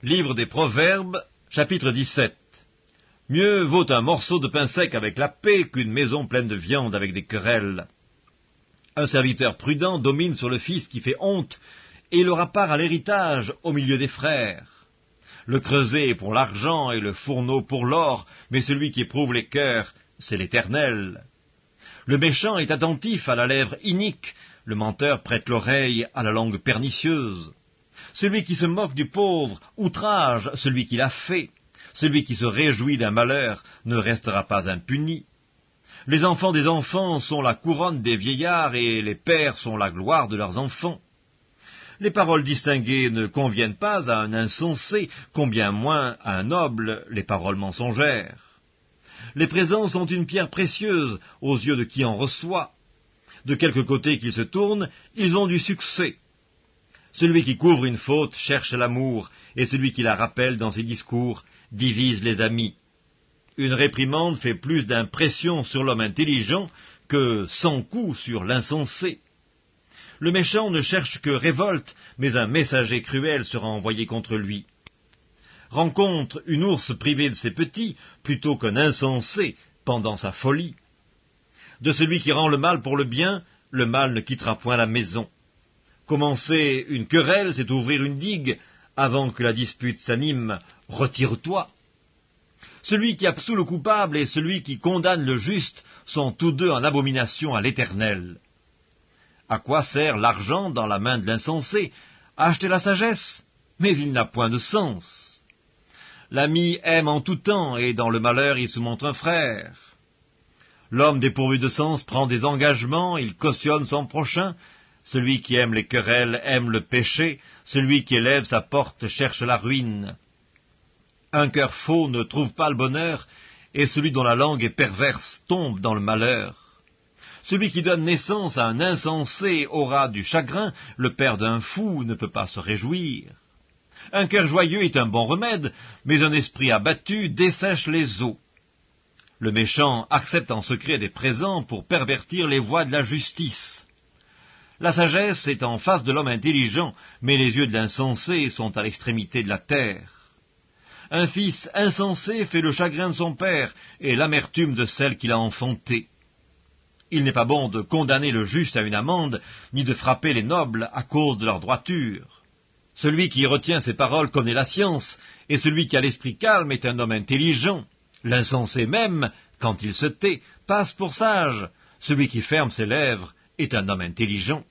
Livre des Proverbes, chapitre 17. Mieux vaut un morceau de pain sec avec la paix qu'une maison pleine de viande avec des querelles. Un serviteur prudent domine sur le fils qui fait honte, et il aura part à l'héritage au milieu des frères. Le creuset est pour l'argent et le fourneau pour l'or, mais celui qui éprouve les cœurs, c'est l'Éternel. Le méchant est attentif à la lèvre inique, le menteur prête l'oreille à la langue pernicieuse. Celui qui se moque du pauvre outrage celui qui l'a fait. Celui qui se réjouit d'un malheur ne restera pas impuni. Les enfants des enfants sont la couronne des vieillards, et les pères sont la gloire de leurs enfants. Les paroles distinguées ne conviennent pas à un insensé, combien moins à un noble les paroles mensongères. Les présents sont une pierre précieuse aux yeux de qui en reçoit. De quelque côté qu'ils se tournent, ils ont du succès. Celui qui couvre une faute cherche l'amour, et celui qui la rappelle dans ses discours divise les amis. Une réprimande fait plus d'impression sur l'homme intelligent que 100 coups sur l'insensé. Le méchant ne cherche que révolte, mais un messager cruel sera envoyé contre lui. Rencontre une ours privée de ses petits, plutôt qu'un insensé pendant sa folie. De celui qui rend le mal pour le bien, le mal ne quittera point la maison. Commencer une querelle, c'est ouvrir une digue. Avant que la dispute s'anime, retire-toi. Celui qui absout le coupable et celui qui condamne le juste sont tous deux en abomination à l'Éternel. À quoi sert l'argent dans la main de l'insensé? À acheter la sagesse, mais il n'a point de sens. L'ami aime en tout temps, et dans le malheur il se montre un frère. L'homme dépourvu de sens prend des engagements, il cautionne son prochain. Celui qui aime les querelles aime le péché, celui qui élève sa porte cherche la ruine. Un cœur faux ne trouve pas le bonheur, et celui dont la langue est perverse tombe dans le malheur. Celui qui donne naissance à un insensé aura du chagrin, le père d'un fou ne peut pas se réjouir. Un cœur joyeux est un bon remède, mais un esprit abattu dessèche les eaux. Le méchant accepte en secret des présents pour pervertir les voies de la justice. La sagesse est en face de l'homme intelligent, mais les yeux de l'insensé sont à l'extrémité de la terre. Un fils insensé fait le chagrin de son père et l'amertume de celle qu'il a enfantée. Il n'est pas bon de condamner le juste à une amende, ni de frapper les nobles à cause de leur droiture. Celui qui retient ses paroles connaît la science, et celui qui a l'esprit calme est un homme intelligent. L'insensé même, quand il se tait, passe pour sage. Celui qui ferme ses lèvres est un homme intelligent.